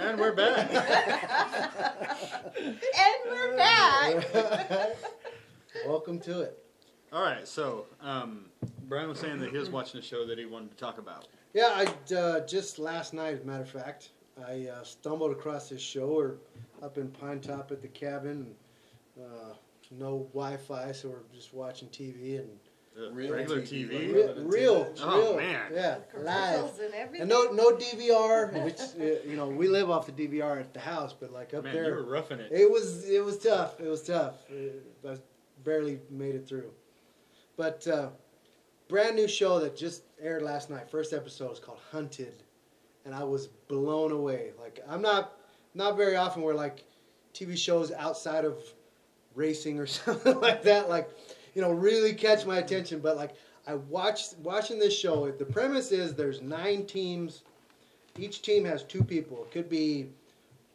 And we're back. And we're back. Welcome to it. All right, so Bryan was saying that he was watching a show that he wanted to talk about. Yeah, I just last night, as a matter of fact, I stumbled across this show. We're up in Pine Top at the cabin. No Wi-Fi, so we're just watching TV and Regular TV. real. Oh, man. Yeah, live. Commercials and everything. And no DVR, which we live off the DVR at the house, but like up Man, there, you were roughing it. it was tough. It was tough. I barely made it through. But brand new show that just aired last night. First episode is called Hunted, and I was blown away. Like I'm not very often where like TV shows outside of racing or something like that, like really catch my attention. But like I watching this show. The premise is there's 9 teams. Each team has 2 people. It could be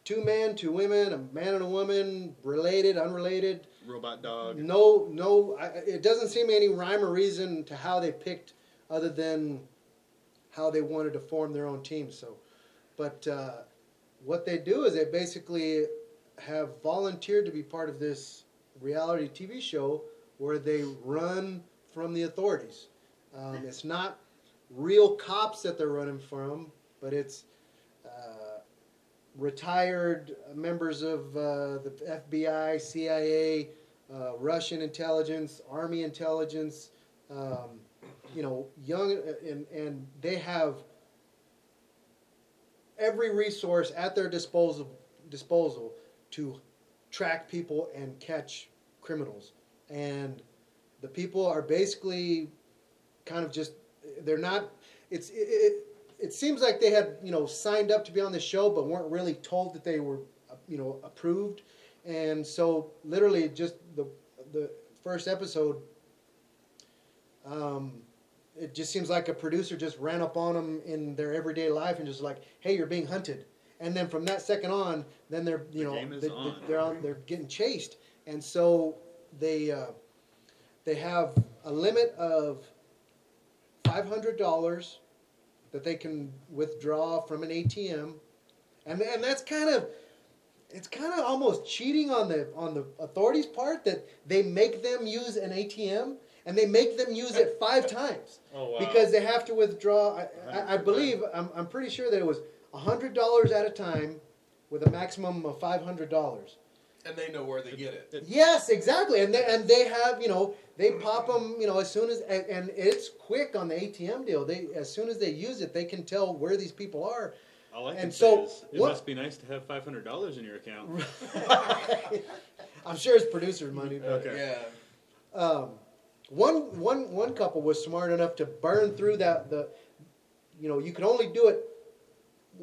2 men, 2 women, a man and a woman, related, unrelated. Robot dog. No, it doesn't seem any rhyme or reason to how they picked, other than how they wanted to form their own team. So, but what they do is they basically have volunteered to be part of this reality TV show where they run from the authorities. It's not real cops that they're running from, but it's retired members of the FBI, CIA, Russian intelligence, Army intelligence, young, and they have every resource at their disposal to track people and catch criminals. And the people are basically kind of just, they're not, it seems like they had, signed up to be on the show, but weren't really told that they were, approved. And so literally just the first episode, it just seems like a producer just ran up on them in their everyday life and just like, hey, you're being hunted. And then from that second on, then they're, they're getting chased. And so they have a limit of $500 that they can withdraw from an ATM, and that's kind of almost cheating on the authorities' part that they make them use an ATM and they make them use it 5 times. Oh, wow. Because they have to withdraw. I believe I'm pretty sure that it was $100 at a time with a maximum of $500. And they know where they get it. Yes, exactly. And they have, they pop them, as soon as, and it's quick on the ATM deal. As soon as they use it, they can tell where these people are. All I can And say so is it must be nice to have $500 in your account. I'm sure it's producer money. But, Okay. Yeah. one couple was smart enough to burn through you can only do it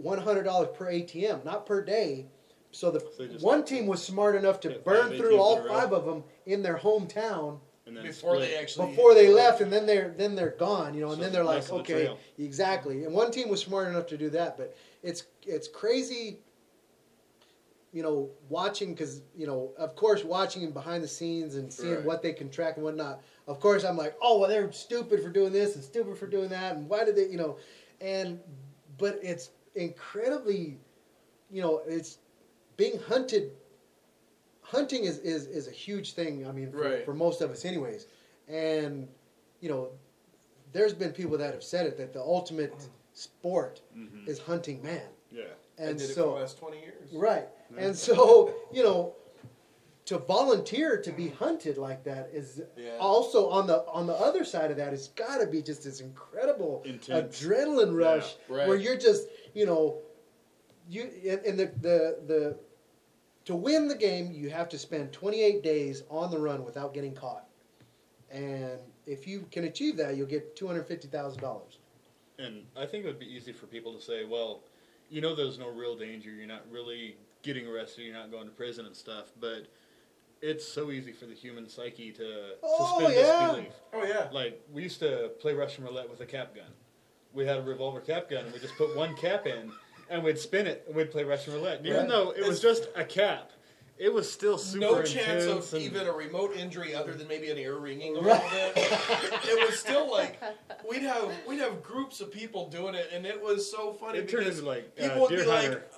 $100 per ATM, not per day. So one team was smart enough to burn through all 5 of them in their hometown And then Before split. they left, and then they're gone, and So then they're like, less of a okay, trail. exactly. And one team was smart enough to do that, but it's crazy, watching, because of course watching behind the scenes and seeing Right. what they can track and whatnot. Of course, I'm like, oh well, they're stupid for doing this and stupid for doing that, and why did they, but it's incredibly, it's being hunted. Hunting is a huge thing. I mean, for most of us, anyways. And there's been people that have said it, that the ultimate sport is hunting man. Yeah. And I did it so, for the last 20 years. right. And so to volunteer to be hunted like that is also on the other side of that. It's got to be just this incredible Intense. adrenaline rush where you're just the to win the game, you have to spend 28 days on the run without getting caught. And if you can achieve that, you'll get $250,000. And I think it would be easy for people to say, well, there's no real danger. You're not really getting arrested. You're not going to prison and stuff. But it's so easy for the human psyche to suspend disbelief. Oh, yeah. Like, we used to play Russian roulette with a cap gun. We had a revolver cap gun, and we just put one cap in, and we'd spin it, and we'd play Russian roulette. And even though it was just a cap, it was still super intense. No chance of even a remote injury other than maybe an ear ringing a little bit. It was still like, we'd have groups of people doing it, and it was so funny. It turned into like people would Deer be Hunter. like,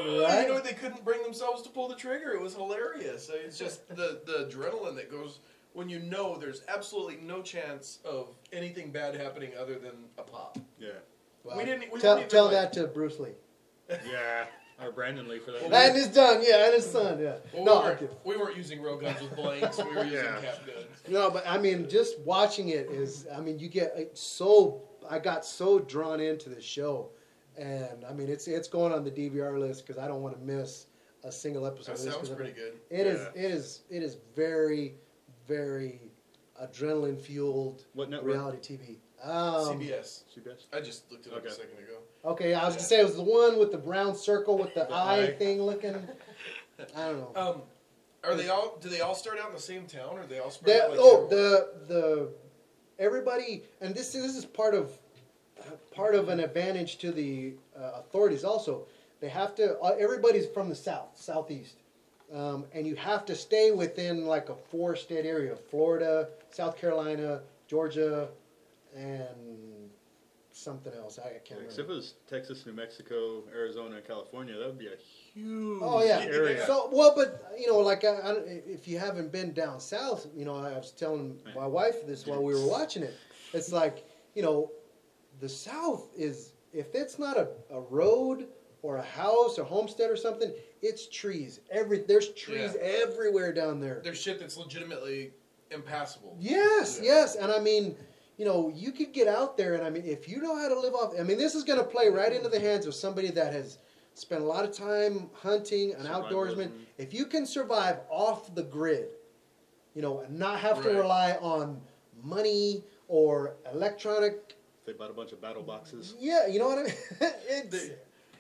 Right? You know, they couldn't bring themselves to pull the trigger. It was hilarious. It's just the adrenaline that goes when you know there's absolutely no chance of anything bad happening other than a pop. Yeah. Well, We tell wouldn't even, that to Bruce Lee. Yeah. Or Brandon Lee for that. And his son, and his son, yeah. Well, No, we weren't using rail guns with blanks. We were using Yeah. cap guns. no, but I mean, just watching it is, I mean, you get I got so drawn into the show, and I mean, it's going on the DVR list because I don't want to miss a single episode. That of this, sounds 'cause, I pretty mean, good. It is very, very adrenaline fueled What network? reality TV. CBS. CBS? I just looked it up Okay. a second ago. Okay, I was gonna say it was the one with the brown circle with the The eye eye. thing looking. I don't know. Are they all? Do they all start out in the same town, or are they all spread The, out like oh, everywhere? the everybody, and this is part of an advantage to the authorities. Also, they have to. Everybody's from the southeast, and you have to stay within like a 4-state area: Florida, South Carolina, Georgia, and something else. I can't If remember. it was Texas, New Mexico, Arizona, and California, that would be a huge Oh yeah. area. So well, but you know, like if you haven't been down south, you know, I was telling my wife this while we were watching it. It's like, you know, the South is, if it's not a road or a house or homestead or something, it's trees. There's trees everywhere down there. There's shit that's legitimately impassable. Yes, Yeah. yes, and I mean, you know, you could get out there, and I mean, if you know how to live off, I mean, this is going to play right into the hands of somebody that has spent a lot of time hunting, an outdoorsman. Survivalism. If you can survive off the grid, you know, and not have to Right. rely on money or electronic, They bought a bunch of battle boxes. yeah, you know what I mean? It's,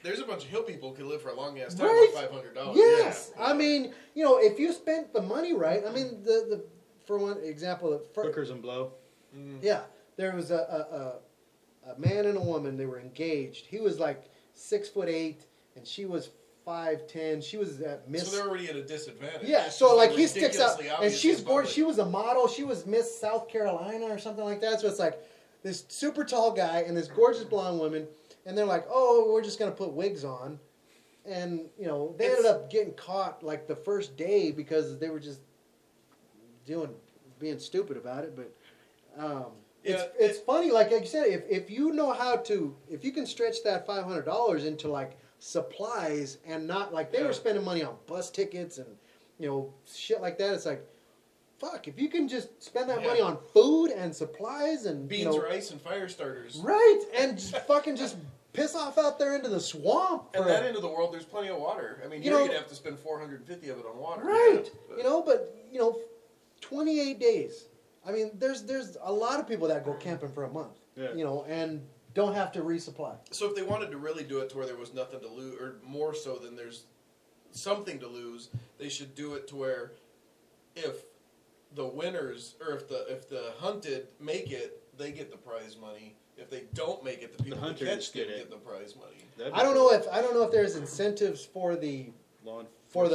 There's a bunch of hill people who could live for a long ass time Right. with $500. yes, Yeah. I mean, you know, if you spent the money right, I mean, the for one example, Hookers and blow. yeah, there was a man and a woman. They were engaged. He was like 6'8", and she was 5'10". She was Miss. So they're already at a disadvantage. Yeah, so They're like he sticks out, ridiculously and obvious she's in gorgeous. public. She was a model. She was Miss South Carolina or something like that. So it's like this super tall guy and this gorgeous blonde woman, and they're like, "Oh, we're just gonna put wigs on," and you know they ended up getting caught like the first day because they were just being stupid about it. But it's funny, like you said, if you know how to, if you can stretch that $500 into like supplies and not like they were spending money on bus tickets and you know shit like that. It's like, fuck, if you can just spend that money on food and supplies and beans, you know, rice, and fire starters. right, and just fucking just piss off out there into the swamp. And for- that end of the world, there's plenty of water. I mean, You here know- you'd have to spend 450 of it on water. right, But- you know, but you know, 28 days. I mean, there's a lot of people that go camping for a month, Yeah. you know, and don't have to resupply. So if they wanted to really do it to where there was nothing to lose, or more so than there's something to lose, they should do it to where if the winners or if the hunted make it, they get the prize money. If they don't make it, the people that hunters catch get them it. get the prize money. That'd be I don't cool. know if there's incentives for the Law for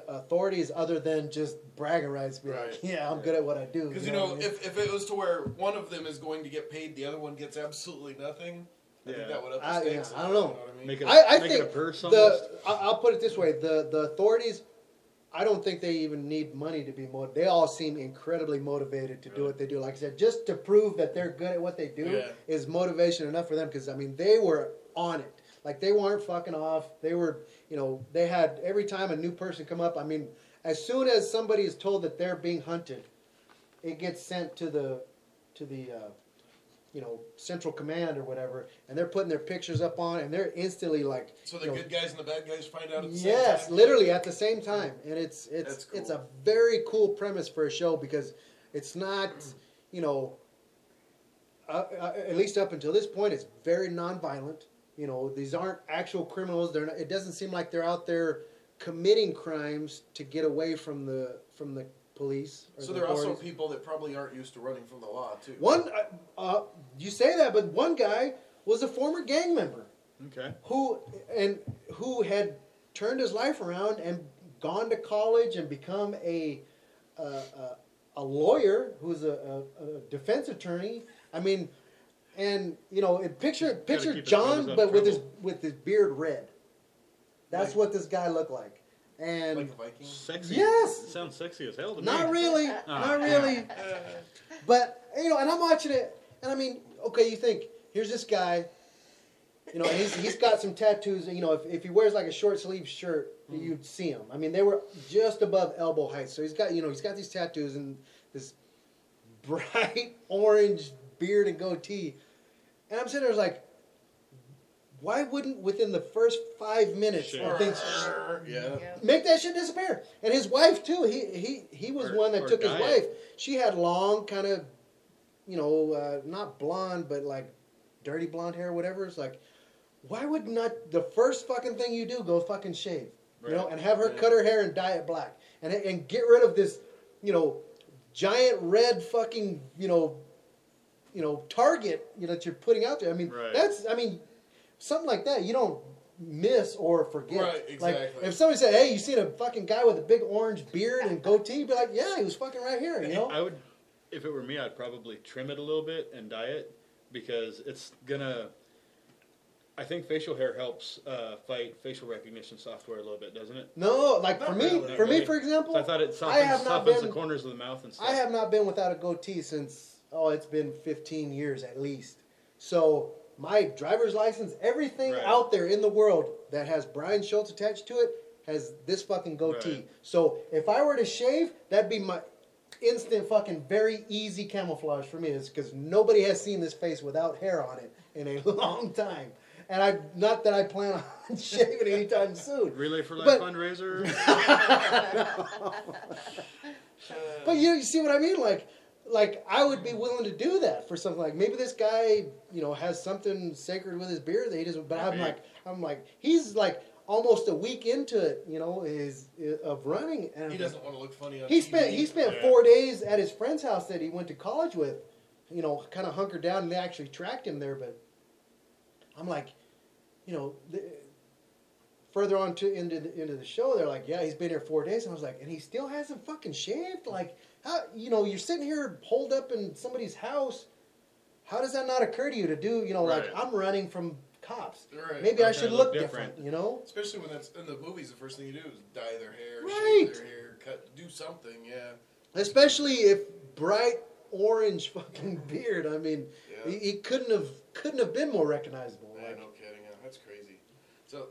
authorities other than just bragging rights. Be like, Right. yeah, I'm good at what I do. Because you you know, what I mean? if it was to where one of them is going to get paid, the other one gets absolutely nothing. I think that would up the stakes. I don't know. You know what I mean? Make it, I make think it a purse almost. I'll put it this way: the authorities, I don't think they even need money to be motivated. They all seem incredibly motivated to do what they do. Like I said, just to prove that they're good at what they do Yeah. is motivation enough for them. Because I mean, they were on it. Like they weren't fucking off. They were, you know, they had every time a new person come up. I mean, as soon as somebody is told that they're being hunted, it gets sent to the you know, central command or whatever, and they're putting their pictures up on, and they're instantly like, So the you know, good guys and the bad guys find out at the same yes, time? literally at the same time, and That's cool. it's a very cool premise for a show because it's not, you know, at least up until this point, it's very nonviolent. You know, these aren't actual criminals. They're not, it doesn't seem like they're out there committing crimes to get away from the police. Or So the there are also authorities. people that probably aren't used to running from the law, too. One, you say that, but one guy was a former gang member Okay. who had turned his life around and gone to college and become a lawyer who's a defense attorney. I mean, and you know, picture keep his John, nose out but of with trouble. his beard red. That's what this guy looked like. And Like a Viking? Sexy. Yes! It sounds sexy as hell to me. not really, not really. But, and I'm watching it, and I mean, okay, you think, here's this guy, and he's got some tattoos, if he wears like a short sleeve shirt, you'd see him. I mean, they were just above elbow height, so he's got these tattoos and this bright orange beard and goatee. And I'm sitting there like, why wouldn't within the first 5 minutes of things make that shit disappear? And his wife too. He was one that took his wife. She had long kind of, not blonde but like dirty blonde hair, or whatever. It's like, why would not the first fucking thing you do go fucking shave, and have her cut her hair and dye it black, and get rid of this, giant red fucking target that you're putting out there. I mean, something like that you don't miss or forget. Right, exactly. Like if somebody said, "Hey, you seen a fucking guy with a big orange beard and goatee?" You'd be like, "Yeah, he was fucking right here." I would, if it were me, I'd probably trim it a little bit and dye it because it's gonna. I think facial hair helps fight facial recognition software a little bit, doesn't it? No, like for me, for example, So I thought it softens the corners of the mouth and stuff. I have not been without a goatee since it's been 15 years at least. So my driver's license, everything out there in the world that has Bryan Schultz attached to it has this fucking goatee. Right. So if I were to shave, that'd be my instant fucking very easy camouflage for me. It's because nobody has seen this face without hair on it in a long time. And not that I plan on shaving anytime soon. Relay for Life fundraiser. But you see what I mean? Like I would be willing to do that for something like maybe this guy, has something sacred with his beard that he doesn't. But I'm like he's like almost a week into it, of running, and he doesn't want to look funny on he TV. He spent 4 days at his friend's house that he went to college with, kind of hunkered down, and they actually tracked him there. But I'm like, further on into the show, they're like, yeah, he's been here 4 days. And I was like, and he still hasn't fucking shaved? Like, how, you're sitting here holed up in somebody's house. How does that not occur to you to do, like, I'm running from cops. Right. Maybe I should look different, Especially when that's in the movies, the first thing you do is dye their hair, shave their hair, do something, Especially if bright orange fucking beard. I mean, he couldn't have been more recognizable. Yeah, no kidding. That's crazy. So,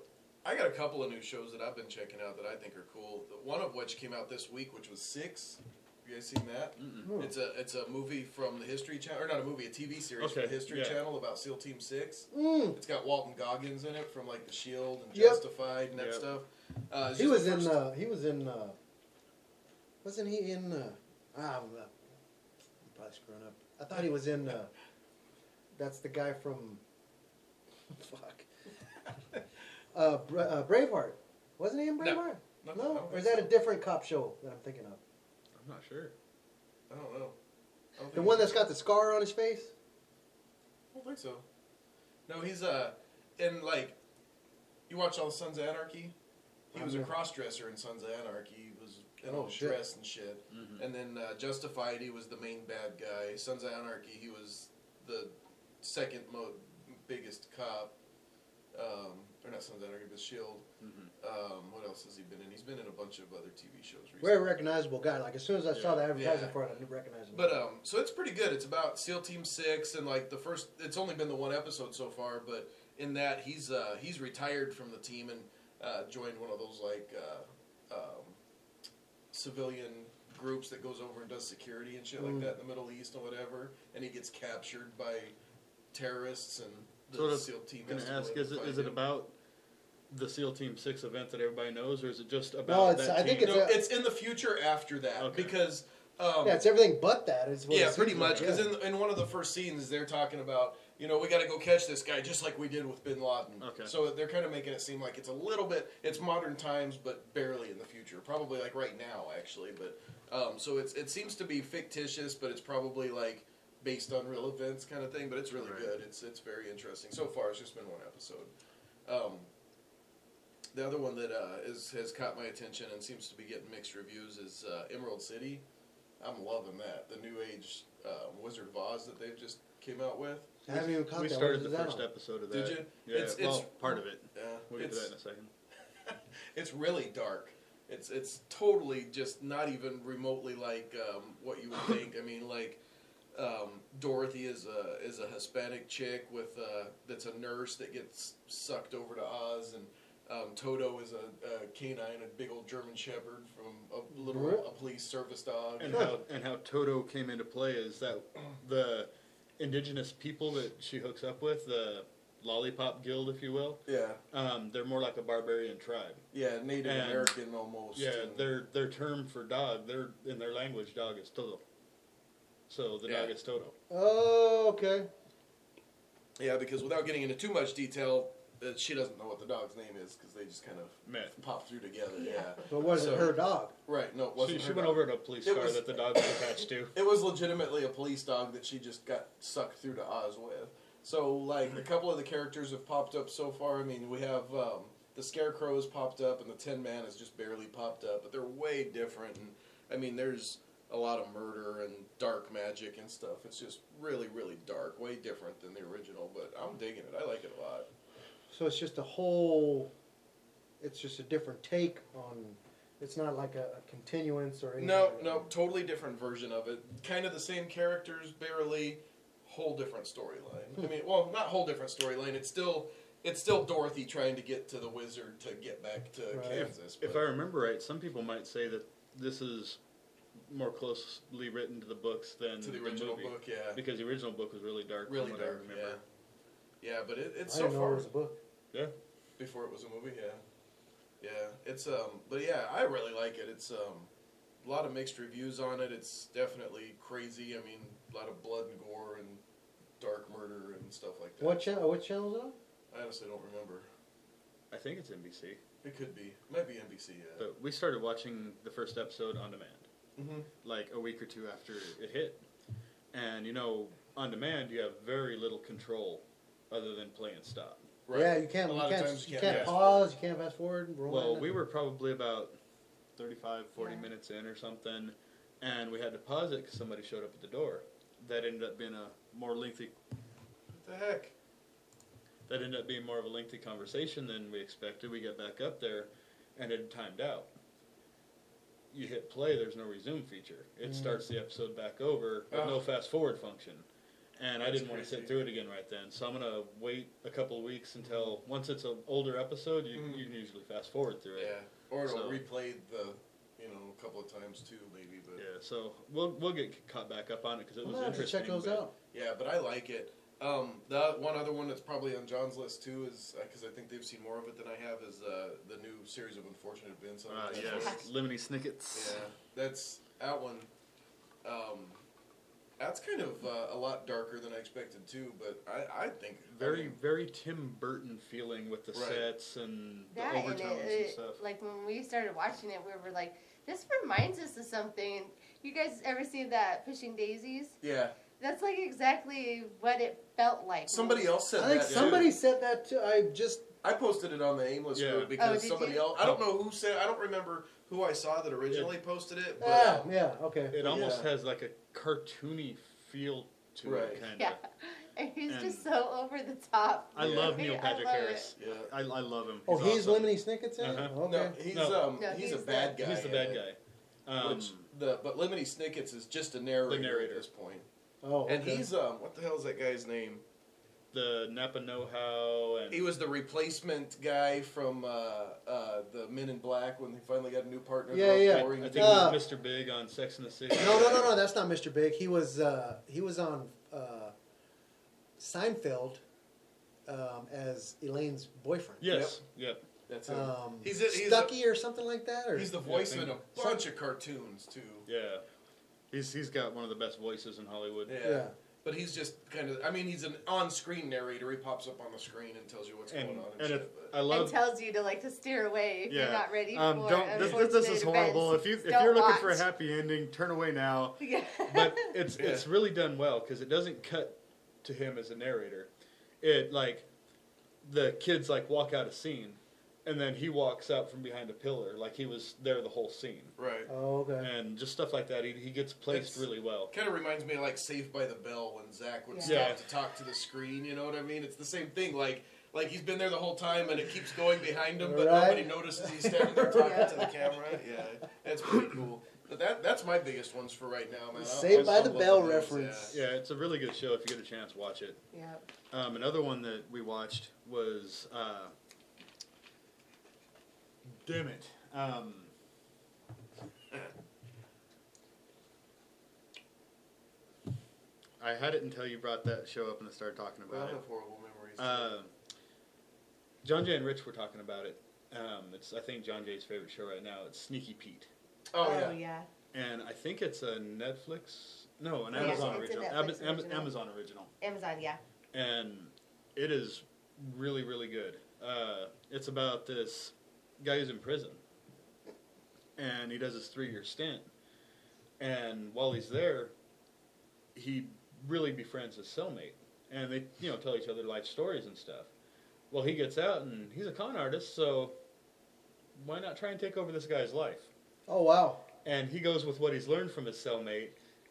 I got a couple of new shows that I've been checking out that I think are cool. One of which came out this week, which was 6. Have you guys seen that? Mm-mm. It's a movie from the History Channel, or not a movie, a TV series from the History Channel about SEAL Team 6. It's got Walton Goggins in it from like The Shield and Justified and that stuff. He was in. Wasn't he in? I'm probably screwing up. I thought he was in. That's the guy from. Fuck. Braveheart. Wasn't he in Braveheart? No? Or is that a different cop show that I'm thinking of? I'm not sure. I don't know. The one that's got the scar on his face? I don't think so. No, he's in like, you watch all the Sons of Anarchy? He was a cross-dresser in Sons of Anarchy. He was in all dress and shit. Mm-hmm. And then Justified, he was the main bad guy. Sons of Anarchy, he was the second biggest cop. Or not Sons of Anarchy, but Shield. Mm-hmm. What else has he been in? He's been in a bunch of other TV shows recently. Very recognizable guy. Like, as soon as I saw the advertising for it, I recognized him. But, so it's pretty good. It's about SEAL Team 6, and, like, it's only been the one episode so far, but in that, he's retired from the team and joined one of those, like, civilian groups that goes over and does security and shit like that in the Middle East and whatever, and he gets captured by terrorists and the SEAL team. I was going to ask, is it about the SEAL Team 6 event that everybody knows, or is it just about that I think team? It's in the future after that, because... it's everything but that. Pretty much, because in one of the first scenes, they're talking about, we got to go catch this guy, just like we did with Bin Laden. Okay. So they're kind of making it seem like it's a little bit, it's modern times, but barely in the future. Probably like right now, actually. But so it seems to be fictitious, but it's probably like based on real events kind of thing. But it's really good. It's very interesting. So far, it's just been one episode. The other one that has caught my attention and seems to be getting mixed reviews is Emerald City. I'm loving that. The New Age Wizard of Oz that they've just came out with. I haven't even caught that. We started the first episode of that. Did you? Yeah, it's part of it. Yeah, We'll get to that in a second. It's really dark. It's totally just not even remotely like what you would think. I mean, like Dorothy is a Hispanic chick with that's a nurse that gets sucked over to Oz, and Toto is a canine, a big old German Shepherd from a police service dog. And how Toto came into play is that the indigenous people that she hooks up with, the Lollipop Guild, if you will, they're more like a barbarian tribe. Yeah, Native American almost. Yeah, their term for dog, in their language, dog is Toto. So the dog is Toto. Oh, okay. Yeah, because without getting into too much detail, she doesn't know what the dog's name is because they just kind of pop through together. Yeah. But was it her dog? Right. No, it wasn't. She went over to a police car that the dog was attached to. It was legitimately a police dog that she just got sucked through to Oz with. So, like, a couple of the characters have popped up so far. I mean, we have the Scarecrow has popped up, and the Tin Man has just barely popped up, but they're way different. And I mean, there's a lot of murder and dark magic and stuff. It's just really, really dark, way different than the original. But I'm digging it. I like it a lot. So it's just it's just a different take on, it's not like a continuance or anything. No, totally different version of it. Kind of the same characters, barely, whole different storyline. I mean, well, not whole different storyline. It's still Dorothy trying to get to the wizard to get back to Kansas. If I remember right, some people might say that this is more closely written to the books than to the original movie, book, yeah. Because the original book was really dark. Really from what dark, I remember. yeah. Yeah, but it's I so didn't know far it was a book. Yeah. Before it was a movie, yeah. It's but yeah, I really like it. It's a lot of mixed reviews on it. It's definitely crazy. I mean, a lot of blood and gore and dark murder and stuff like that. What channel is it on? I honestly don't remember. I think it's NBC. It could be. It might be NBC, yeah. But we started watching the first episode on demand, like a week or two after it hit. And, on demand, you have very little control other than play and stop. Right. Yeah, you can't pause, you can't fast forward. Well, we were probably about 35, 40 minutes in or something, and we had to pause it because somebody showed up at the door. That ended up being a more lengthy... What the heck? That ended up being more of a lengthy conversation than we expected. We got back up there, and it had timed out. You hit play, there's no resume feature. It starts the episode back over with no fast forward function. And I didn't want to sit through it again right then. So I'm going to wait a couple of weeks until, once it's an older episode, you can usually fast forward through it. Yeah, or it'll replay a couple of times too, maybe. But yeah, so we'll get caught back up on it because it was interesting. Check those out. Yeah, but I like it. The one other one that's probably on John's list too is because I think they've seen more of it than I have is the new series of Unfortunate Events. Yes, Lemony Snicket's. Yeah, that's that one. That's kind of a lot darker than I expected too, but I think very Tim Burton feeling with the sets and the overtones and stuff. Like when we started watching it, we were like, "This reminds us of something." You guys ever see that Pushing Daisies? Yeah. That's like exactly what it felt like. Somebody else said that. I think somebody said that too. I posted it on the Aimless group because somebody else. I don't know who said. I don't remember who I saw that originally posted it. But okay. It almost has like a cartoony feel to it, kind of. Yeah, and he's just so over the top. I love Neil Patrick Harris. Yeah, I love him. He's awesome. Lemony Snicket's in it? Okay. No, he's a bad guy. He's the bad guy. But Lemony Snicket's is just a narrator at this point. Oh, okay. And he's what the hell is that guy's name? The Napa Know-How, and he was the replacement guy from the Men in Black when they finally got a new partner. Yeah. I think he was Mr. Big on Sex and the City. No, that's not Mr. Big. He was on Seinfeld as Elaine's boyfriend. Yes. Yep. That's him. He's Stucky or something like that. Or? He's the voice in a bunch of cartoons too. Yeah. He's got one of the best voices in Hollywood. Yeah. But he's just kind of, he's an on-screen narrator. He pops up on the screen and tells you what's going on and shit. And tells you to steer away if you're not ready for this is horrible. Events. If you're looking for a happy ending, turn away now. Yeah. But it's really done well because it doesn't cut to him as a narrator. It the kids walk out a scene. And then he walks out from behind a pillar like he was there the whole scene. Right. Oh, okay. And just stuff like that. He gets placed really well. Kind of reminds me of Saved by the Bell when Zach would stop to talk to the screen. You know what I mean? It's the same thing. like he's been there the whole time, and it keeps going behind him, but Right. nobody notices he's standing there talking to the camera. Yeah, that's pretty cool. But that's my biggest ones for right now, man. Saved by the love Bell news, reference. Yeah, it's a really good show. If you get a chance, watch it. Yeah. Another one that we watched was, damn it. I had it until you brought that show up and I started talking Well, I about have horrible memories. it. John Jay and Rich were talking about it. It's I think John Jay's favorite show right now. It's Sneaky Pete, oh, yeah. yeah. and I think it's a Netflix. No, an Yeah, Amazon it's a original. Netflix original. Amazon original. Amazon, yeah. And it is really, really good. It's about this guy who's in prison, and he does his 3-year stint. And while he's there, he really befriends his cellmate, and they, tell each other life stories and stuff. Well, he gets out, and he's a con artist, so why not try and take over this guy's life? Oh, wow. And he goes with what he's learned from his cellmate,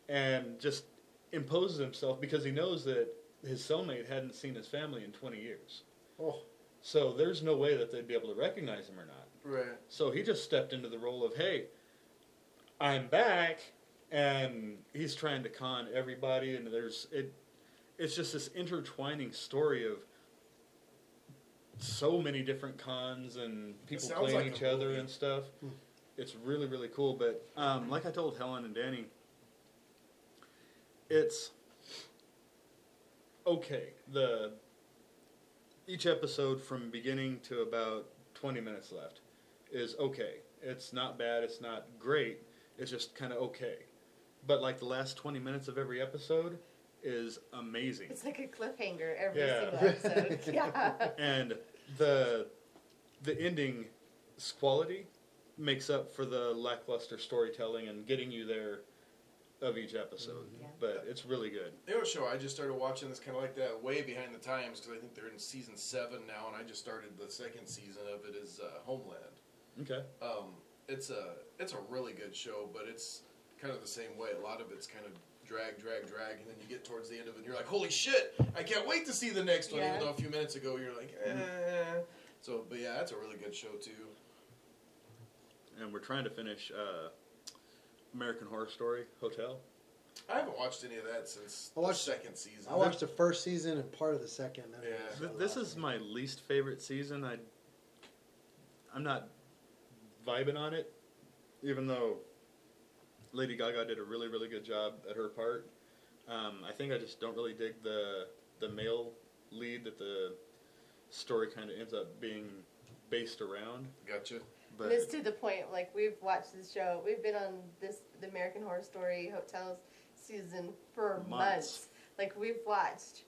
and just imposes himself because he knows that his cellmate hadn't seen his family in 20 years. Oh. So there's no way that they'd be able to recognize him or not. Right. So he just stepped into the role of, hey, I'm back, and he's trying to con everybody, and it's just this intertwining story of so many different cons and people sounds playing like a each other movie. and stuff. It's really, really cool. But like I told Helen and Danny, it's okay. Each episode from beginning to about 20 minutes left is okay. It's not bad. It's not great. It's just kind of okay. But like the last 20 minutes of every episode is amazing. It's like a cliffhanger every Yeah. single episode. Yeah. And the ending's quality makes up for the lackluster storytelling and getting you there of each episode. Yeah. But it's really good. You know, a show I just started watching that's kind of like that, way behind the times, because I think they're in season 7 now, and I just started the second season of it. Is Homeland. Okay. It's a really good show, but it's kind of the same way. A lot of it's kind of drag, and then you get towards the end of it, and you're like, holy shit, I can't wait to see the next one, Yeah. even though a few minutes ago you're like, eh. So, but yeah, that's a really good show, too. And we're trying to finish American Horror Story Hotel. I haven't watched any of that since I watched- the second season. I watched the first season and part of the second. I Yeah. watched the This last is one. my least favorite season. I'm not vibing on it, even though Lady Gaga did a really, really good job at her part. I think I just don't really dig the male lead that the story kind of ends up being based around. Gotcha. But And it's to the point, like, we've watched this show. We've been on the American Horror Story Hotels season for months. Like, we've watched,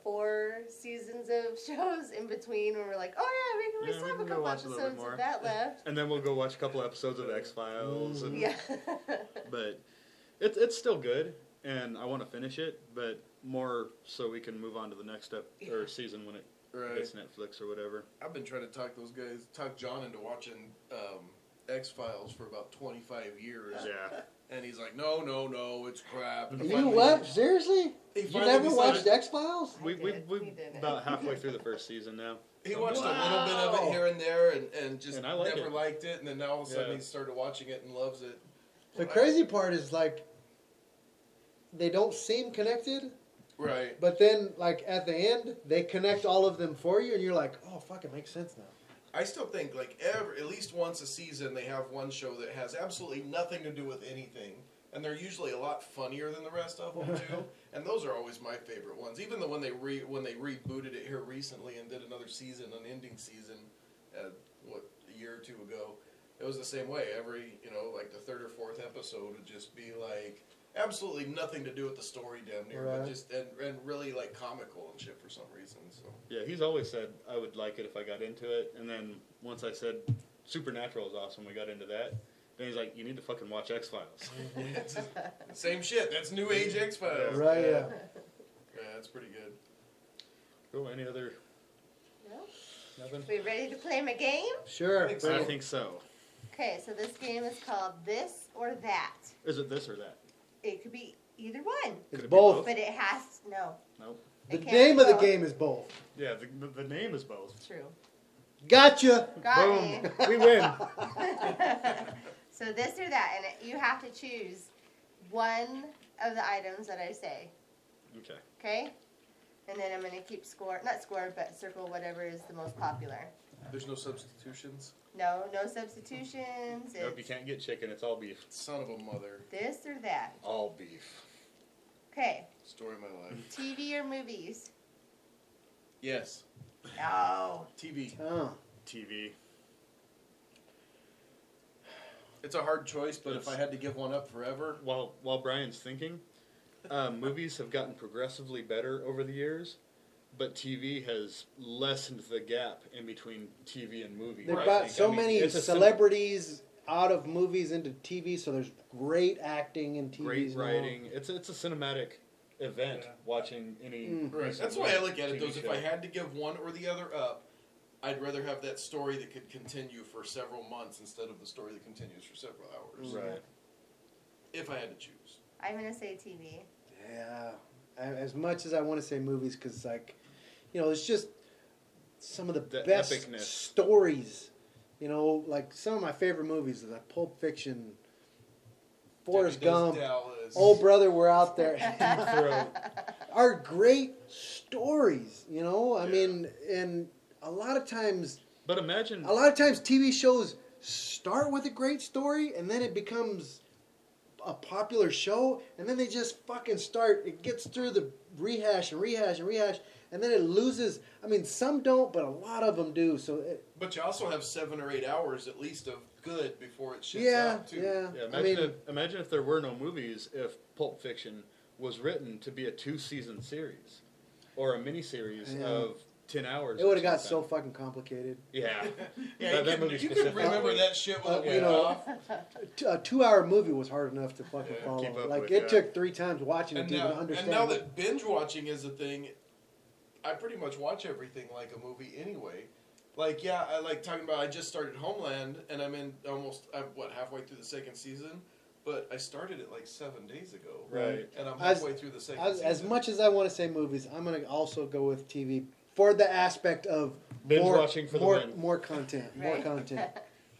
4 seasons of shows in between where we're like, oh yeah, we Yeah, still we have a can go couple watch a little bit episodes more. of that left. and then we'll go watch a couple episodes of X-Files. And, Yeah. But it's still good, and I want to finish it, but more so we can move on to the next or season when it Right. hits Netflix or whatever. I've been trying to talk John into watching X-Files for about 25 years. Yeah. And he's like, no, it's crap. And You finally- what? Seriously? He You finally never decided- watched X-Files? I We did. we He did it. about halfway through the first season now. He watched a little bit of Wow. it here and there and just And I like never it. liked it. And then now all of a sudden Yeah. he started watching it and loves it. The crazy part is, like, they don't seem connected, Right. but then, like, at the end, they connect all of them for you, and you're like, oh, fuck, it makes sense now. I still think, like, at least once a season, they have one show that has absolutely nothing to do with anything. And they're usually a lot funnier than the rest of them, too. And those are always my favorite ones. Even though when they rebooted it here recently and did another season, an ending season, a year or two ago, it was the same way. Every, like the 3rd or 4th episode would just be, like, absolutely nothing to do with the story damn near. But Right. just, and really, like, comical and shit for some reason, so. Yeah, he's always said I would like it if I got into it, and then once I said Supernatural is awesome, we got into that. Then he's like, you need to fucking watch X-Files. Same shit. That's New Age X-Files. Right, yeah. Yeah, that's pretty good. Cool. Any other? No? Nothing. We ready to play my game? Sure. Thanks. I think so. Okay, so this game is called This or That. Is it this or that? It could be either one, It's Could it be both. but it has no. Nope. The It can't name be of the both. game is both. Yeah, the name is both. True. Gotcha. Got me. Boom. We win. So this or that, and you have to choose one of the items that I say. Okay. Okay? And then I'm gonna keep not score, but circle whatever is the most popular. There's no substitutions. No substitutions. Nope, you It's can't get chicken. It's all beef. Son of a mother. this or that. All beef. Okay. Story of my life. TV or movies? Yes. Oh. TV. Oh. TV. It's a hard choice, but if I had to give one up forever, While Brian's thinking, movies have gotten progressively better over the years, but TV has lessened the gap in between TV and movie. They've I got think. so I mean, many it's a celebrities out of movies into TV, so there's great acting in TV. great writing. It's a cinematic event watching any. right. recent That's the way I look at it. TV Though, is if show. I had to give one or the other up, I'd rather have that story that could continue for several months instead of the story that continues for several hours. Right. If I had to choose. I'm gonna say TV. Yeah. As much as I want to say movies, because it's just some of the The best epicness. stories. Like some of my favorite movies, like Pulp Fiction, Forrest Debbie Does Gump, Dallas. Oh Brother, We're Out There. Throat. Are great stories. I Yeah. mean, and a lot of times But imagine. TV shows start with a great story and then it becomes a popular show and then they just fucking it gets through the rehash and then it loses. I mean, some don't, but a lot of them do. So But you also have 7 or 8 hours at least of good before it shits yeah, out, too. Yeah, I mean, imagine if there were no movies. If Pulp Fiction was written to be a 2-season series, or a miniseries Yeah. of 10 hours. it or would have got so something. fucking complicated. Yeah. Yeah, That movie you can specifically. remember that shit with a Yeah. week off. A 2-hour movie was hard enough to fucking Yeah, follow. keep up Like with, it yeah. took 3 times watching it And to even now, understand. and now that binge watching is a thing, I pretty much watch everything like a movie anyway. Like, yeah, I like talking about. I just started Homeland, and I'm halfway through the second season, but I started it like 7 days ago, Right. and I'm As- halfway through the second season. As much as I want to say movies, I'm gonna also go with TV for the aspect of Binge watching for the win. more content, more Right. content.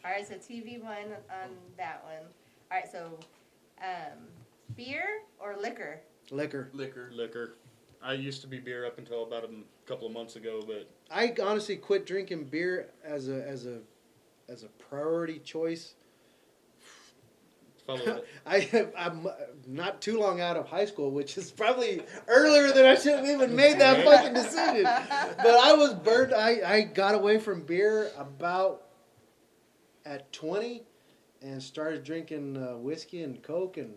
All right, so TV one on that one. All right, so beer or liquor? Liquor. Liquor. I used to be beer up until about a couple of months ago, but I honestly quit drinking beer as a priority choice. followed it. I'm not too long out of high school, which is probably earlier than I should have even made that fucking decision. But I was burned. I got away from beer about at 20 and started drinking whiskey and Coke, and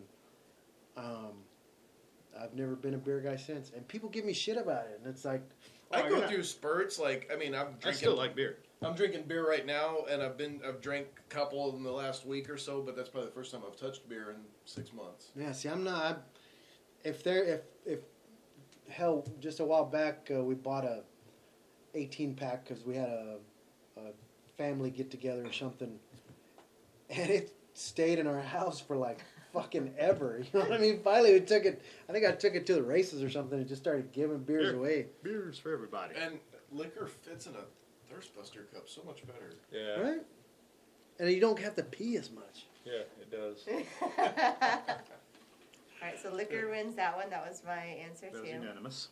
I've never been a beer guy since. And people give me shit about it, and it's like, I oh, go you're not- through spurts. Like, I mean, I'm I drinking. still like beer. I'm drinking beer right now, and I've drank a couple in the last week or so, but that's probably the first time I've touched beer in 6 months. Yeah, see, I'm not. If hell, just a while back, we bought a 18-pack because we had a family get together or something, and it stayed in our house for like fucking ever. You know what I mean? Finally, we took it. I think I took it to the races or something, and just started giving beers Beer. away. Beer's for everybody. And liquor fits in a thirstbuster cup so much better. Yeah. Right? And you don't have to pee as much. Yeah, it does. All right, so liquor wins that one. That was my answer That was too. unanimous.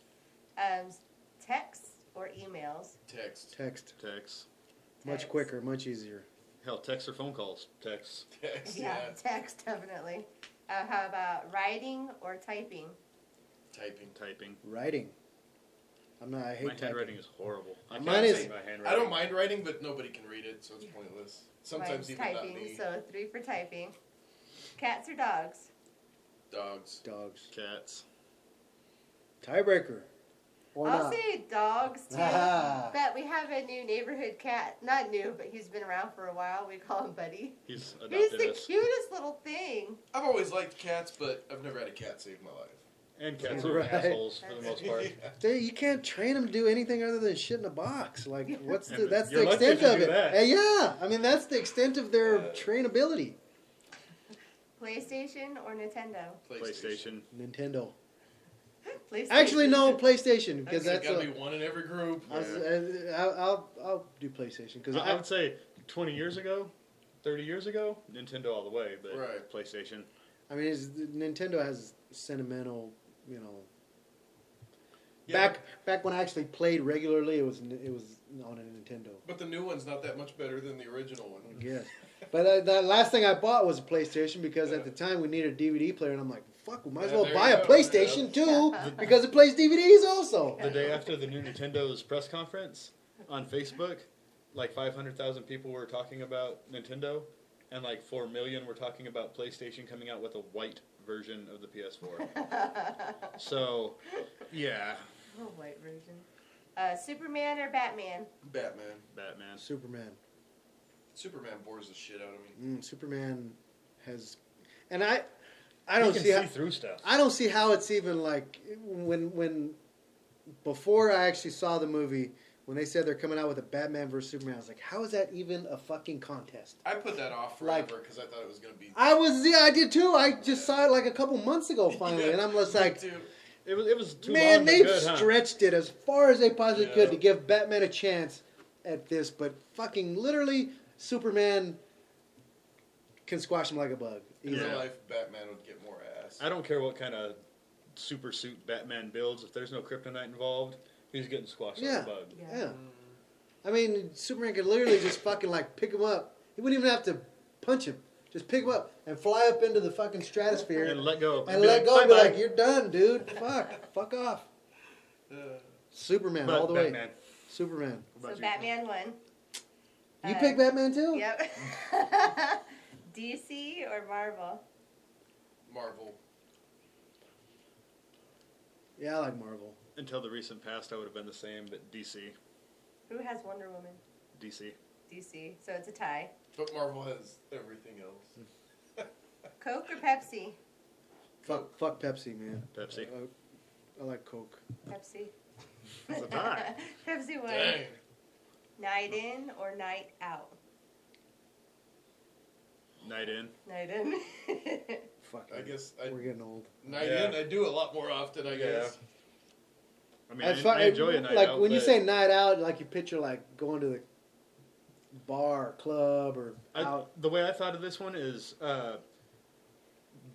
Texts or emails? Text. Text. Text. Much Text. quicker, much easier. Hell, text or phone calls. Text. Text, Yeah, yeah. text definitely. How about writing or typing? Typing. Typing. Writing. I hate My typing. handwriting is horrible. I Mine can't is- see my handwriting. I don't mind writing, but nobody can read it, so it's pointless. Sometimes Mine's even not typing, me. so 3 for typing. Cats or dogs? Dogs. Dogs. Cats. Tiebreaker. Or I'll not. say dogs too. Ah. But we have a new neighborhood cat. Not new, but he's been around for a while. We call him Buddy. He's He's adopted the us. cutest little thing. I've always liked cats, but I've never had a cat save my life. And cats are Right. assholes for the most part. You can't train them to do anything other than shit in a box. Like, what's And that's you're the lucky extent if you of do it. that. Yeah, I mean that's the extent of their PlayStation or Nintendo? PlayStation. Nintendo. PlayStation. Actually, no, PlayStation because There's that's. got to be one in every group. I'll do PlayStation because I would say 20 years ago, 30 years ago, Nintendo all the way, but Right. PlayStation. I mean, Nintendo has sentimental, you know. Yeah, Back when I actually played regularly, it was on a Nintendo. but the new one's not that much better than the original one. I guess. But the last thing I bought was a PlayStation because at the time we needed a DVD player, and I'm like, fuck, we might as Yeah, well there buy you a go. PlayStation too because it plays DVDs also. The day after the new Nintendo's press conference on Facebook, like 500,000 people were talking about Nintendo, and like 4 million were talking about PlayStation coming out with a white version of the PS4. So, yeah, Oh, white version. Superman or Batman? Batman. Batman. Superman. Superman bores the shit out of me. Superman has, and I You don't can see how, through stuff. I don't see how it's even like when before I actually saw the movie when they said they're coming out with a Batman versus Superman. I was like, how is that even a fucking contest? I put that off Like- forever because I thought it was going to be. I did too. I just saw it like a couple months ago finally, and I'm just like, Me too. It was too man, long, but they've good, huh? stretched it as far as they possibly Yeah. could to give Batman a chance at this, but fucking literally, Superman can squash him like a bug. In Yeah. real life, Batman would get more ass. I don't care what kind of super suit Batman builds. If there's no kryptonite involved, he's getting squashed Yeah. like a bug. Yeah. I mean, Superman could literally just fucking like pick him up. He wouldn't even have to punch him. Just pick him up and fly up into the fucking stratosphere And let go. and Be let like, go and be "Bye-bye." like, you're done, dude. Fuck off. Superman But all the way. Batman. Superman. What So about you? Batman won. You pick Batman too? Yep. DC or Marvel? Marvel. Yeah, I like Marvel. Until the recent past, I would have been the same, but DC. Who has Wonder Woman? DC. DC. So it's a tie. But Marvel has everything else. Coke or Pepsi? Fuck Pepsi, man. Pepsi. I like Coke. Pepsi. It's a tie. Pepsi won. Dang. Night in or night out? Night in. Night in. Fuck. I guess We're getting old. night Yeah. in, I do a lot more often, I guess. I mean, As I far- enjoy a night like out. when you but say night out, like you picture like going to the bar, or club, or out. the way I thought of this one is,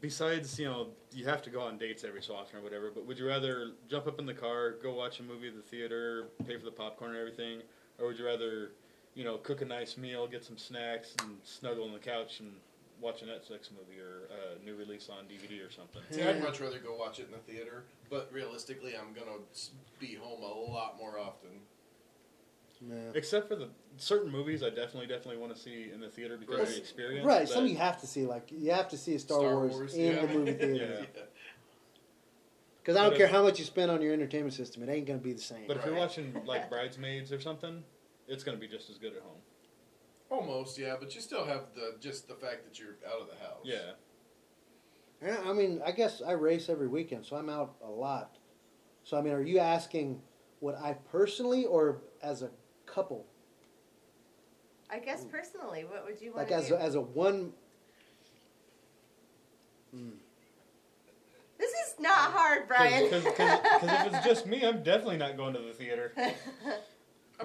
besides, you have to go on dates every so often or whatever, but would you rather jump up in the car, go watch a movie at the theater, pay for the popcorn and everything, or would you rather, cook a nice meal, get some snacks, and snuggle on the couch and watch a Netflix movie or a new release on DVD or something? See, I'd much rather go watch it in the theater, but realistically, I'm going to be home a lot more often. Yeah. Except for the certain movies I definitely want to see in the theater because of the experience. Right, but- some you have to see. Like you have to see a Star Wars in yeah. the movie theater. Yeah. Because I don't But care if- how much you spend on your entertainment system, it ain't gonna be the same. But if you're Right. watching like Bridesmaids or something, it's going to be just as good at home. Almost, yeah, but you still have the fact that you're out of the house. Yeah. Yeah, I mean, I guess I race every weekend, so I'm out a lot. So I mean, are you asking what I personally or as a couple? I guess personally, what would you Like want to as do? as a one. This is not hard, Brian. Because if it's just me, I'm definitely not going to the theater.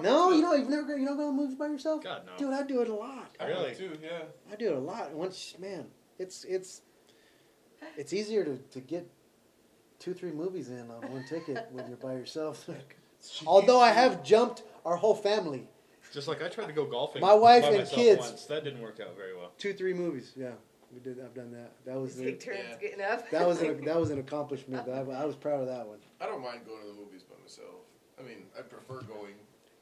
No, you don't. You don't go to movies by yourself. God, no. Dude, I do it a lot. I Really? would too, yeah. I do it a lot. Once, man, it's easier to get 2-3 movies in on one ticket when you're by yourself. Although I have jumped our whole family, Just like I tried to go golfing. My wife by and myself kids. Once. That didn't work out very well. 2-3 movies. Yeah, we did. I've done that. That was Take turns Yeah. getting up. that was an accomplishment. I was proud of that one. I don't mind going to the movies by myself. I mean, I prefer going.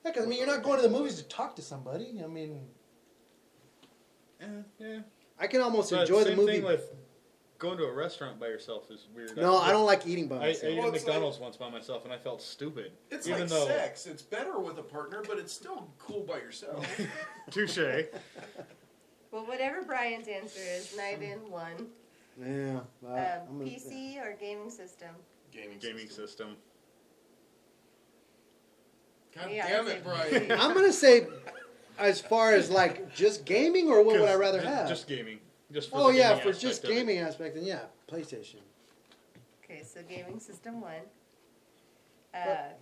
Yeah, because I mean, you're not going to the movies to talk to somebody. I mean, Yeah. I can almost But enjoy the same movie. thing with going to a restaurant by yourself is weird. No, I don't like eating by I myself. ate Well, at it's McDonald's once by myself and I felt stupid. It's Even like though, sex. It's better with a partner, but it's still cool by yourself. touche. Well, whatever Brian's answer is, night in one. Yeah. I'm gonna- PC or gaming system? Gaming system. God Yeah, damn I'd it, say Brian. I'm gonna say, as far as like just gaming, or what would I 'Cause rather have? Just gaming. Just for Oh the yeah, gaming for aspect just of it. gaming aspect, then yeah, PlayStation. Okay, so gaming system 1.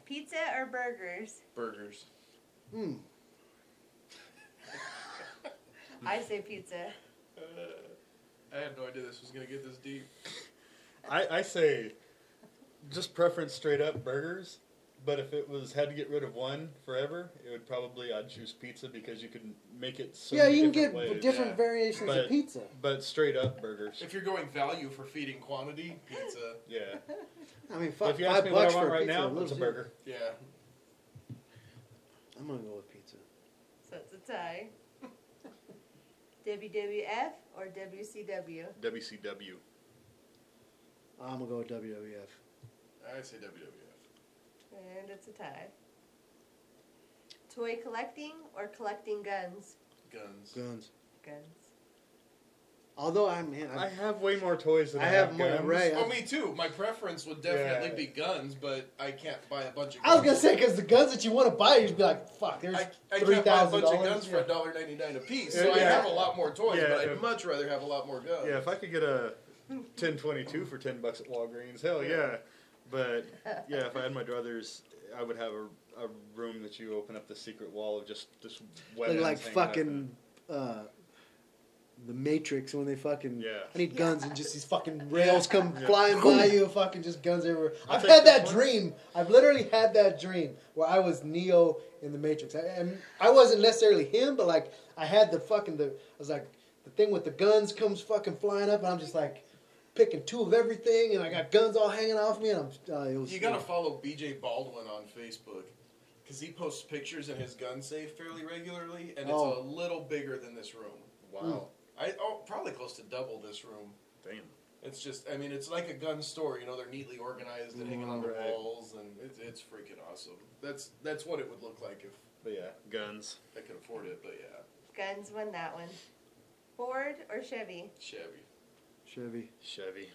Pizza or burgers? Burgers. I say pizza. I had no idea this was gonna get this deep. I say, just preference straight up burgers. But if it had to get rid of one forever, I'd choose pizza because you can make it so Yeah, many you can get different ways. different variations But- of pizza. But straight up burgers. If you're going value for feeding quantity, pizza. Yeah. I mean, But fuck, if you ask me what $5 I want for right pizza, now, little it's a shit. burger. Yeah. I'm gonna go with pizza. So it's a tie. WWF or WCW? WCW. I'm gonna go with WWF. I say WWF. And it's a tie. Toy collecting or collecting guns? Guns. Guns. Guns. Although I I have way more toys than I, I have have more, guns. right. Oh, me too. My preference would definitely Yeah. be guns, but I can't buy a bunch of I was guns. gonna say because the guns that you want to buy, you'd be like, fuck, there's I $3,000. can't buy a bunch of guns for $1.99 a piece, so I Yeah. have a lot more toys, Yeah, but I'd if- much rather have a lot more guns. Yeah, if I could get a 1022 for $10 at Walgreens, hell yeah. But yeah, if I had my druthers, I would have a room that you open up the secret wall of just weapons. like hanging up fucking the Matrix when they fucking. Yeah. I need guns and just these fucking rails come flying Cool. by you, fucking just guns everywhere. I'll I've take had this that one. dream. I've literally had that dream where I was Neo in the Matrix, and I wasn't necessarily him, but like I had I was like the thing with the guns comes fucking flying up, and I'm just like picking two of everything, and I got guns all hanging off me, and it was. You gotta follow BJ Baldwin on Facebook, because he posts pictures in his gun safe fairly regularly, and it's Oh. a little bigger than this room. Wow. Probably close to double this room. Damn. It's just, I mean, it's like a gun store. You know, they're neatly organized and hanging on the Right. walls, and it's freaking awesome. That's what it would look like if But yeah, guns. I could afford it. But yeah, Guns won that one. Ford or Chevy? Chevy. Chevy.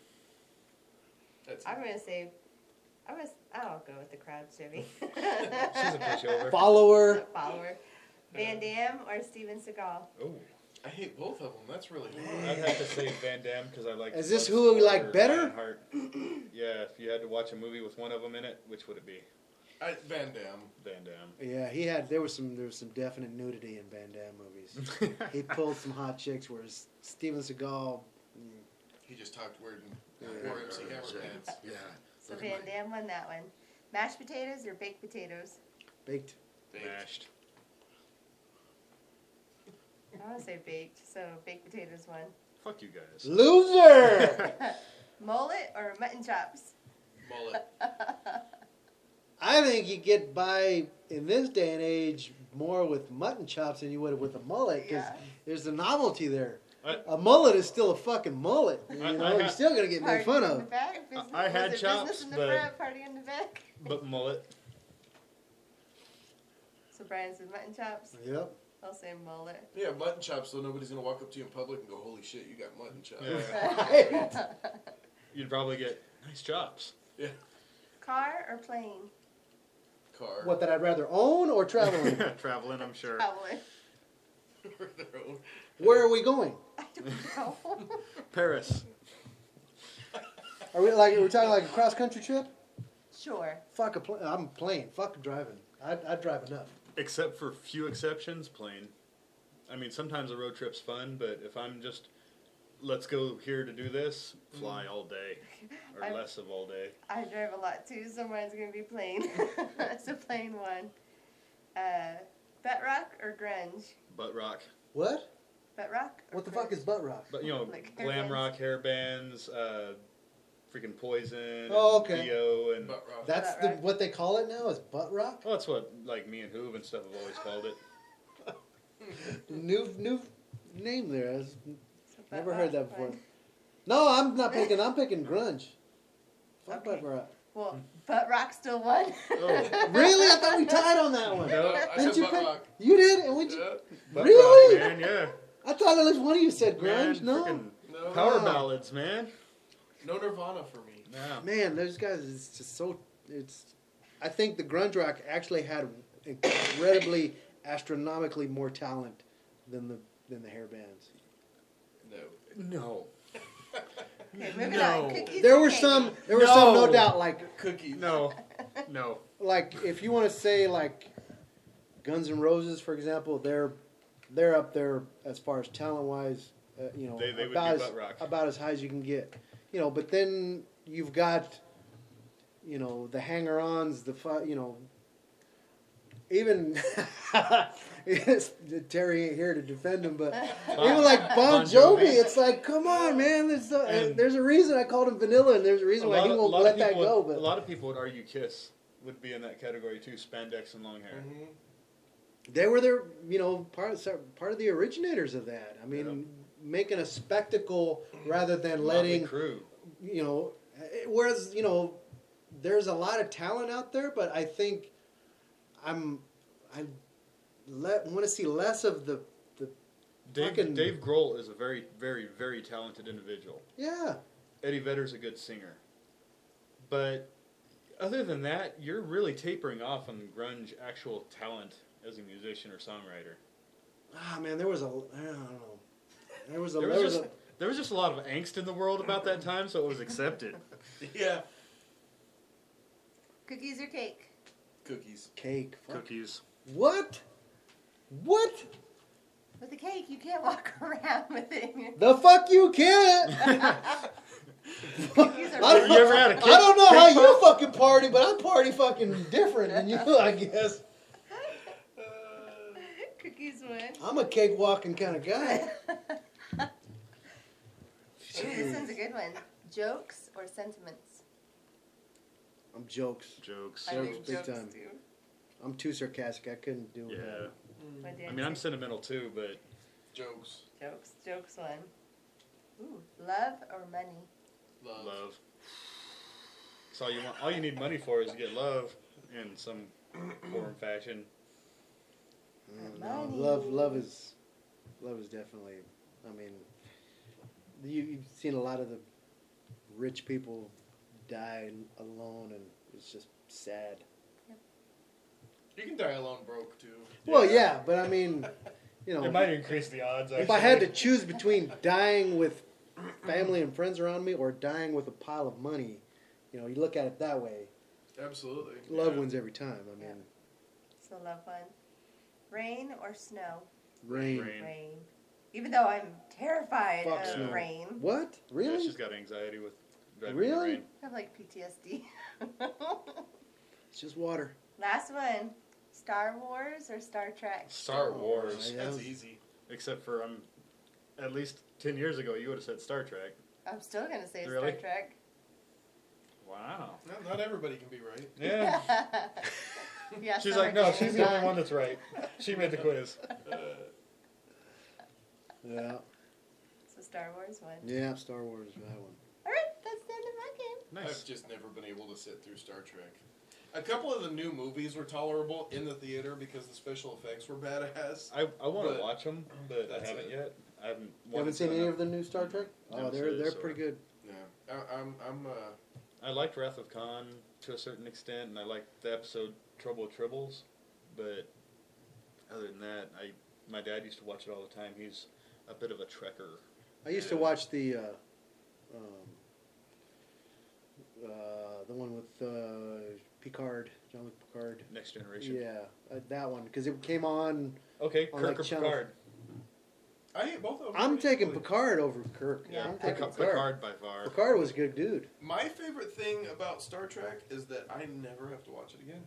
That's I'm gonna say, I'll go with the crowd, Chevy. She's a pushover. Follower. Follower. Van Damme or Steven Seagal? Oh. I hate both of them. That's really hard. I'd have to say Van Damme because I like. Is this who we Bloodsport like or better? Lionheart. Yeah, if you had to watch a movie with one of them in it, which would it be? Van Damme. Van Damme. Yeah, there was some definite nudity in Van Damme movies. He pulled some hot chicks, whereas Steven Seagal. He just talked weird and Yeah. wore MC Hammer pants. Yeah. So Look at Van my- Damme won that one. Mashed potatoes or baked potatoes? Baked. Baked. Mashed. I want to say baked, so baked potatoes won. Fuck you guys. Loser! Mullet or mutton chops? Mullet. I think you get by in this day and age more with mutton chops than you would with a mullet because Yeah. there's a novelty there. I- A mullet is still a fucking mullet. You I know, you're had- still gonna get made fun in the of. back? Business, I had was it chops, business in the but- front, party in the back. But mullet. So Brian said mutton chops. Yep. I'll say mullet. Yeah, mutton chops, so nobody's gonna walk up to you in public and go, "Holy shit, you got mutton chops." Yeah. You'd probably get nice chops. Yeah. Car or plane? Car. What that I'd rather own or travel in? Traveling, I'm sure. Probably. For their own. Where are we going? I don't know. Paris. Are we talking like a cross country trip? Sure. Fuck I'm playing. Fuck driving. I'd drive enough. Except for few exceptions, plane. I mean, sometimes a road trip's fun, but if I'm just, let's go here to do this, fly all day. Or less of all day. I drive a lot too, so mine's gonna be plane. It's a plain one. Butt rock or grunge? Butt rock. What? Butt rock? Or What the fuck grunge? is butt rock? But, you know, Like hair glam bands. rock, hair bands, freaking Poison, Oh, and okay. Dio, and... Butt rock. That's Butt rock. what they call it now is butt rock. Well, that's what, like, me and Hoove and stuff have always called it. New name there. So butt Never rock, heard that before. fun. No, I'm not picking. I'm picking grunge. Fuck Okay. butt rock. Well, butt rock still won. Oh. Really? I thought we tied on that one. No, I Didn't said you butt pick? rock. You did, and would you? Yeah. Butt Really? rock, man, yeah. I thought at least one of you said grunge. Man, No, frickin' No. power Wow. ballads, man. No Nirvana for me. Yeah. man, those guys is just so. It's. I think the grunge rock actually had incredibly, astronomically more talent than the hair bands. No. No. Okay, moving No. on. Cookies There or were cake? some, no doubt, like Cookies. No. if you want to say like Guns N' Roses, for example, they're up there as far as talent wise. You know, They would be about butt rock. about as high as you can get. You know, but then you've got, you know, the hanger-ons, you know, even Terry ain't here to defend him, but even like Bon Jovi, it's like, come on, man. There's a reason I called him Vanilla, and there's a reason why he won't let that go. But a lot of people would argue Kiss would be in that category too. Spandex and long hair. Mm-hmm. they were their, you know, part of the originators of that. I mean, making a spectacle rather than letting, Motley Crue. you know, whereas, you know, there's a lot of talent out there, but I think I want to see less of the Dave Grohl is a very, very, very talented individual. yeah. Eddie Vedder's a good singer. But other than that, you're really tapering off on grunge actual talent as a musician or songwriter. Ah, man, there was I don't know. There was just a lot of angst in the world about that time, so it was accepted. Yeah. Cookies or cake? Cookies. cake. Fuck. Cookies. What? What? With the cake, you can't walk around with it in your... The fuck you can't. Cookies are I don't, You ever had a I don't know how cake you pop? fucking party, but I party fucking different than you, I guess. Cookies win. I'm a cake walking kind of guy. Ooh, this one's a good one. Jokes or sentiments? I'm jokes. Jokes. I Jokes, think big jokes time. too. I'm too sarcastic. I couldn't do Yeah. that. What did I mean, I'm say? sentimental too, but Jokes. Jokes one. Ooh, love or money? love. So all you need money for is to get love in some form, fashion. Money. Love is definitely. I mean, you've seen a lot of the rich people die alone, and it's just sad. You can die alone broke too. Well, yeah, but I mean, you know, It might increase the odds. if I had to choose between dying with family and friends around me or dying with a pile of money, you know, you look at it that way. Absolutely. Love Yeah. wins every time. I mean, So love one. Rain or snow? rain. Rain. Even though I'm terrified Fuck of snow. rain. What? Yeah, Really? she's got anxiety with driving Really? in the rain. I have like PTSD. It's just water. Last one. Star Wars or Star Trek? Star Wars. Yeah. That's easy. Except for at least 10 years ago, you would have said Star Trek. I'm still gonna say Really? Star Trek. Wow. Not everybody can be right. Yeah. Yeah. She's summer like, no, games. she's the only one that's right. She made the quiz. Yeah. So Star Wars one. Yeah, Star Wars, that one. All right, that's the end of my game. Nice. I've just never been able to sit through Star Trek. A couple of the new movies were tolerable in the theater because the special effects were badass. I want to But watch them, but I that's haven't it. yet. I haven't. You haven't seen any of the new Star Trek? Oh, No, they're so- pretty good. Yeah, I liked Wrath of Khan to a certain extent, and I liked the episode Trouble with Tribbles, but other than that, my dad used to watch it all the time. He's a bit of a trekker. I used to watch the one with Picard, Jean-Luc Picard. Next Generation. Yeah, that one because it came on. Okay, On, Kirk like, or channel- Picard? I hate both of them. I'm pretty taking equally. Picard over Kirk. Yeah. I'm taking Picard. Picard by far. Picard was a good dude. My favorite thing about Star Trek is that I never have to watch it again.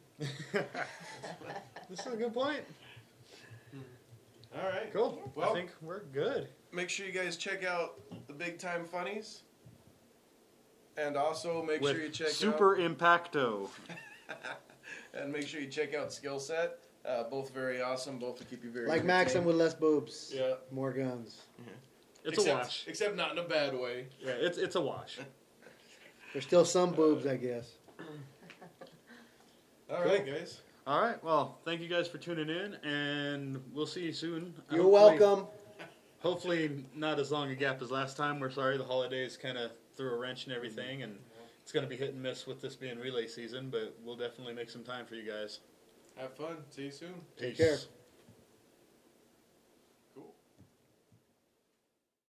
This is a good point. All right. Cool. Well- I think we're good. Make sure you guys check out the Big Time Funnies. And also make With sure you check Super Impacto. and make sure you check out Skill Set. Both very awesome. Both will keep you very Like Maxim entertained. with less boobs. Yeah. More guns. It's a wash. Except not in a bad way. Yeah, it's a wash. There's still some boobs, I guess. All right, guys. All right. Well, thank you guys for tuning in, and we'll see you soon. You're Hopefully- welcome. Hopefully, not as long a gap as last time. We're sorry the holidays kind of threw a wrench in everything, and it's going to be hit and miss with this being relay season, but we'll definitely make some time for you guys. Have fun. See you soon. Take Peace. care.